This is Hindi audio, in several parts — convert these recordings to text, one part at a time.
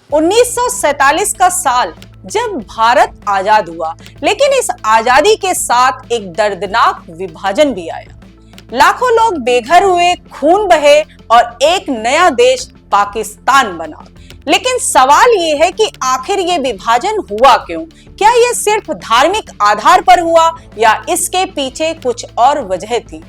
1947 का साल जब भारत आजाद हुआ, लेकिन इस आजादी के साथ एक दर्दनाक विभाजन भी आया। लाखों लोग बेघर हुए, खून बहे और एक नया देश पाकिस्तान बना। लेकिन सवाल ये है कि आखिर ये विभाजन हुआ क्यों? क्या ये सिर्फ धार्मिक आधार पर हुआ या इसके पीछे कुछ और वजह थी?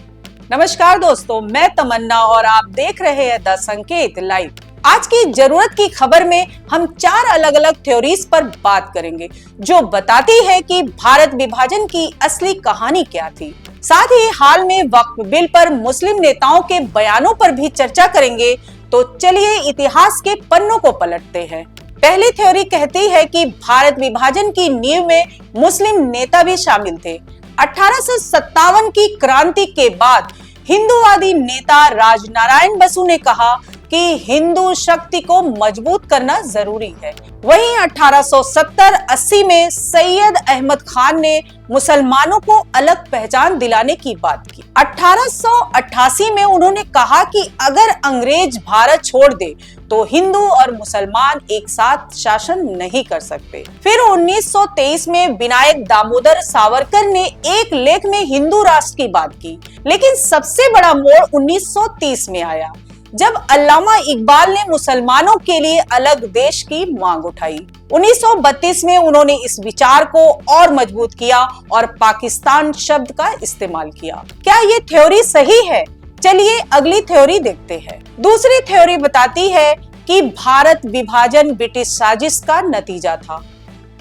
नमस्कार दोस्तों, मैं तमन्ना और आप देख रहे हैं द संकेत लाइव। आज की जरूरत की खबर में हम 4 अलग अलग थ्योरीज पर बात करेंगे जो बताती है कि भारत विभाजन की असली कहानी क्या थी। साथ ही हाल में वक्फ बिल पर मुस्लिम नेताओं के बयानों पर भी चर्चा करेंगे। तो चलिए इतिहास के पन्नों को पलटते हैं। पहली थ्योरी कहती है कि भारत विभाजन की नींव में मुस्लिम नेता भी शामिल थे। 1857 की क्रांति के बाद हिंदूवादी नेता राजनारायण बसु ने कहा कि हिंदू शक्ति को मजबूत करना जरूरी है। वहीं 1870-80 में सैयद अहमद खान ने मुसलमानों को अलग पहचान दिलाने की बात की। 1888 में उन्होंने कहा कि अगर अंग्रेज भारत छोड़ दे तो हिंदू और मुसलमान एक साथ शासन नहीं कर सकते। फिर 1923 में विनायक दामोदर सावरकर ने एक लेख में हिंदू राष्ट्र की बात की। लेकिन सबसे बड़ा मोड़ 1930 में आया जब अल्लामा इकबाल ने मुसलमानों के लिए अलग देश की मांग उठाई। 1932 में उन्होंने इस विचार को और मजबूत किया और पाकिस्तान शब्द का इस्तेमाल किया। क्या ये थ्योरी सही है? चलिए अगली थ्योरी देखते हैं। दूसरी थ्योरी बताती है कि भारत विभाजन ब्रिटिश साजिश का नतीजा था।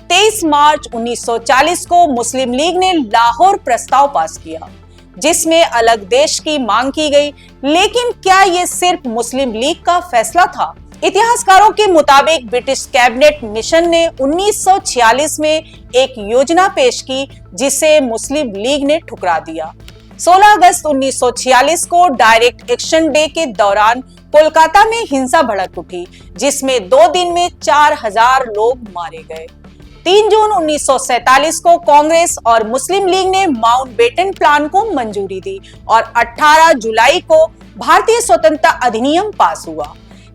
23 मार्च 1940 को मुस्लिम लीग ने लाहौर प्रस्ताव पास किया जिसमें अलग देश की मांग की गई। लेकिन क्या ये सिर्फ मुस्लिम लीग का फैसला था? इतिहासकारों के मुताबिक ब्रिटिश कैबिनेट मिशन ने 1946 में एक योजना पेश की जिसे मुस्लिम लीग ने ठुकरा दिया। 16 अगस्त 1946 को डायरेक्ट एक्शन डे के दौरान कोलकाता में हिंसा भड़क उठी जिसमें 2 दिन में 4000 लोग मारे गए। 3 जून 1947 को कांग्रेस और मुस्लिम लीग ने माउंटबेटन प्लान को मंजूरी दी और 18 जुलाई को भारतीय स्वतंत्रता अधिनियम पास हुआ।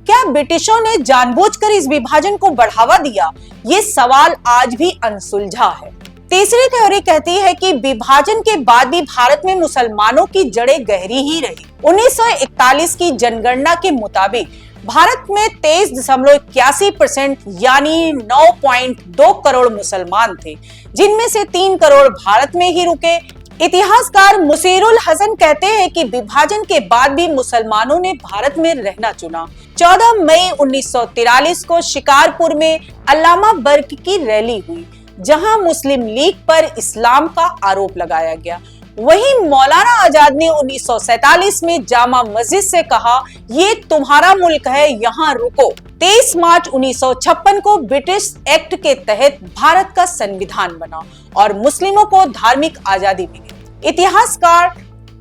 क्या ब्रिटिशों ने जानबूझकर इस विभाजन को बढ़ावा दिया? ये सवाल आज भी अनसुलझा है। तीसरी थ्योरी कहती है कि विभाजन के बाद भी भारत में मुसलमानों की जड़ें गहरी ही रही। 1941 की जनगणना के मुताबिक भारत में 23.81% यानी 9.2 करोड़ मुसलमान थे, जिनमें से 3 करोड़ भारत में ही रुके। इतिहासकार मुसीरुल हसन कहते हैं कि विभाजन के बाद भी मुसलमानों ने भारत में रहना चुना। 14 मई 1943 को शिकारपुर में अल्लामा बर्क की रैली हुई जहां मुस्लिम लीग पर इस्लाम का आरोप लगाया गया। वहीं मौलाना आजाद ने 1947 में जामा मस्जिद से कहा, ये तुम्हारा मुल्क है, यहाँ रुको। 23 मार्च 1956 को ब्रिटिश एक्ट के तहत भारत का संविधान बना और मुस्लिमों को धार्मिक आजादी मिली। इतिहासकार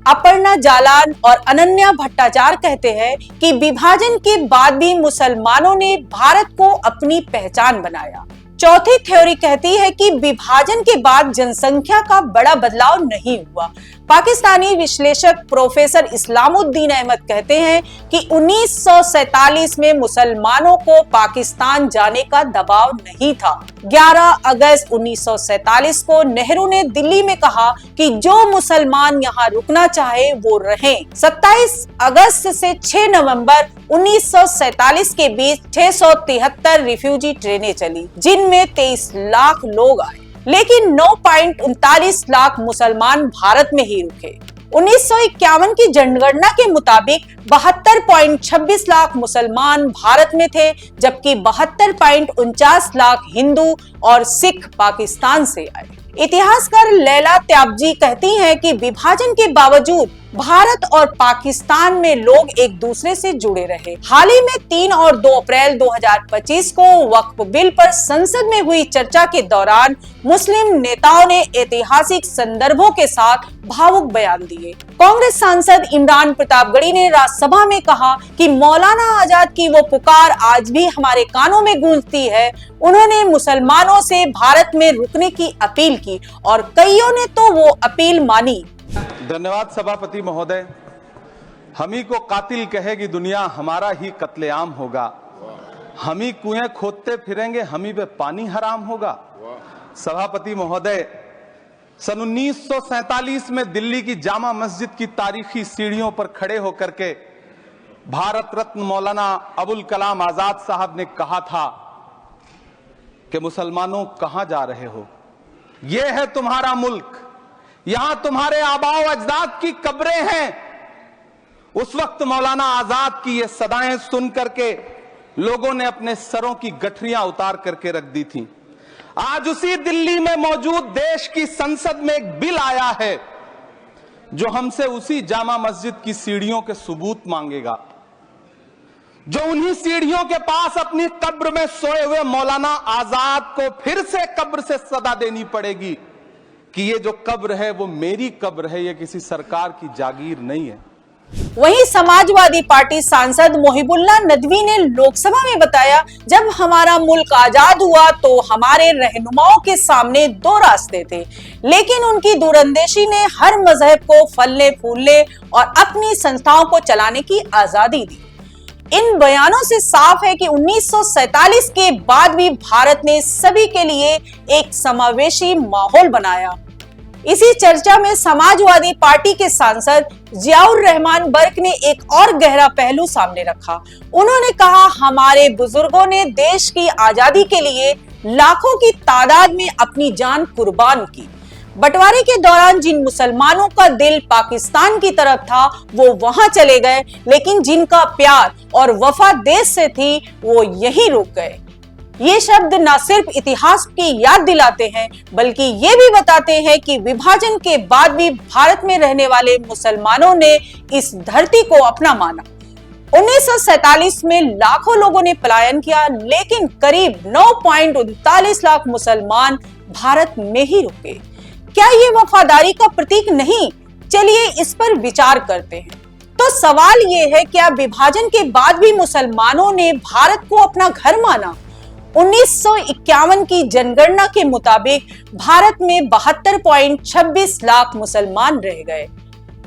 अपर्णा जालान और अनन्या भट्टाचार्य कहते हैं कि विभाजन के बाद भी मुसलमानों ने भारत को अपनी पहचान बनाया। चौथी थ्योरी कहती है कि विभाजन के बाद जनसंख्या का बड़ा बदलाव नहीं हुआ। पाकिस्तानी विश्लेषक प्रोफेसर इस्लामुद्दीन अहमद कहते हैं कि 1947 में मुसलमानों को पाकिस्तान जाने का दबाव नहीं था। 11 अगस्त 1947 को नेहरू ने दिल्ली में कहा कि जो मुसलमान यहाँ रुकना चाहे वो रहें। 27 अगस्त से 6 नवंबर 1947 के बीच 673 रिफ्यूजी ट्रेनें चली जिनमें 23 लाख लोग आए, लेकिन 9.39 लाख मुसलमान भारत में ही रुके। 1951 की जनगणना के मुताबिक 72.26 लाख मुसलमान भारत में थे, जबकि 72.49 लाख हिंदू और सिख पाकिस्तान से आए। इतिहासकार लैला त्याबजी कहती हैं कि विभाजन के बावजूद भारत और पाकिस्तान में लोग एक दूसरे से जुड़े रहे। हाल ही में 3 और 2 अप्रैल 2025 को वक्फ बिल पर संसद में हुई चर्चा के दौरान मुस्लिम नेताओं ने ऐतिहासिक संदर्भों के साथ भावुक बयान दिए। कांग्रेस सांसद इमरान प्रतापगढ़ी ने राज्यसभा में कहा कि मौलाना आजाद की वो पुकार आज भी हमारे कानों में गूंजती है। उन्होंने मुसलमानों से भारत में रुकने की अपील की और कईयों ने तो वो अपील मानी। धन्यवाद सभापति महोदय। हम ही को कातिल कहेगी दुनिया, हमारा ही कत्लेआम होगा। हम ही कुएं खोदते फिरेंगे, हम ही पे पानी हराम होगा। सभापति महोदय, सन 1947 में दिल्ली की जामा मस्जिद की तारीखी सीढ़ियों पर खड़े होकर के भारत रत्न मौलाना अबुल कलाम आजाद साहब ने कहा था कि मुसलमानों कहां जा रहे हो, यह है तुम्हारा मुल्क, यहां तुम्हारे आबाओ अजदाद की कब्रें हैं। उस वक्त मौलाना आजाद की ये सदाएं सुन करके लोगों ने अपने सरों की गठरियां उतार करके रख दी थी। आज उसी दिल्ली में मौजूद देश की संसद में एक बिल आया है जो हमसे उसी जामा मस्जिद की सीढ़ियों के सबूत मांगेगा, जो उन्हीं सीढ़ियों के पास अपनी कब्र में सोए हुए मौलाना आजाद को फिर से कब्र से सदा देनी पड़ेगी कि ये जो कब्र है वो मेरी कब्र है, ये किसी सरकार की जागीर नहीं है। वहीं समाजवादी पार्टी सांसद मोहिबुल्लाह नदवी ने लोकसभा में बताया, जब हमारा मुल्क आजाद हुआ तो हमारे रहनुमाओं के सामने दो रास्ते थे, लेकिन उनकी दूरंदेशी ने हर मजहब को फलने फूलने और अपनी संस्थाओं को चलाने की आजादी दी। इन बयानों से साफ है कि 1947 के बाद भी भारत ने सभी के लिए एक समावेशी माहौल बनाया। इसी चर्चा में समाजवादी पार्टी के सांसद जियाउर रहमान बर्क ने एक और गहरा पहलू सामने रखा। उन्होंने कहा, हमारे बुजुर्गों ने देश की आजादी के लिए लाखों की तादाद में अपनी जान कुर्बान की। बंटवारे के दौरान जिन मुसलमानों का दिल पाकिस्तान की तरफ था वो वहां चले गए, लेकिन जिनका प्यार और वफा देश से थी वो यहीं रुक गए। ये शब्द न सिर्फ इतिहास की याद दिलाते हैं बल्कि ये भी बताते हैं कि विभाजन के बाद भी भारत में रहने वाले मुसलमानों ने इस धरती को अपना माना। 1947 में लाखों लोगों ने पलायन किया, लेकिन करीब 9.39 लाख मुसलमान भारत में ही रुके। क्या ये वफादारी का प्रतीक नहीं? चलिए इस पर विचार करते हैं। तो सवाल ये है, क्या विभाजन के बाद भी मुसलमानों ने भारत को अपना घर माना? 1951 की जनगणना के मुताबिक भारत में 72.26 लाख मुसलमान रह गए,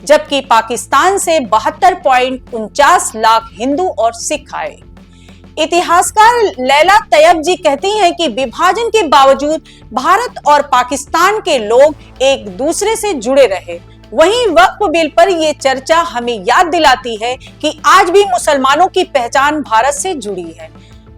जबकि पाकिस्तान से 72.49 लाख हिंदू और सिख आए। इतिहासकार लैला तैयब जी कहती हैं कि विभाजन के बावजूद भारत और पाकिस्तान के लोग एक दूसरे से जुड़े रहे। वहीं वक्फ बिल पर यह चर्चा हमें याद दिलाती है कि आज भी मुसलमानों की पहचान भारत से जुड़ी है।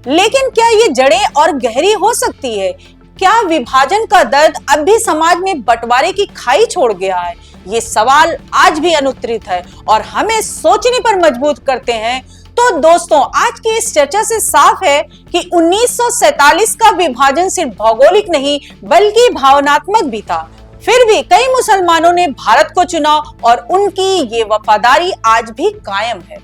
लेकिन क्या ये जड़ें और गहरी हो सकती है? क्या विभाजन का दर्द अब भी समाज में बंटवारे की खाई छोड़ गया है? ये सवाल आज भी अनुत्तरित है और हमें सोचने पर मजबूर करते हैं। तो दोस्तों, आज की इस चर्चा से साफ है कि 1947 का विभाजन सिर्फ भौगोलिक नहीं बल्कि भावनात्मक भी था। फिर भी कई मुसलमानों ने भारत को चुना और उनकी ये वफादारी आज भी कायम है।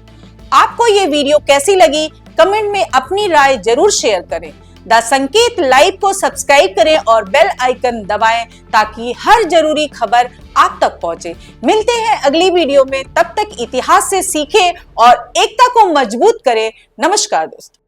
आपको ये वीडियो कैसी लगी? कमेंट में अपनी राय जरूर शेयर करें। द संकेत लाइव को सब्सक्राइब करें और बेल आइकन दबाएं ताकि हर जरूरी खबर आप तक पहुंचे। मिलते हैं अगली वीडियो में, तब तक इतिहास से सीखें और एकता को मजबूत करें। नमस्कार दोस्तों।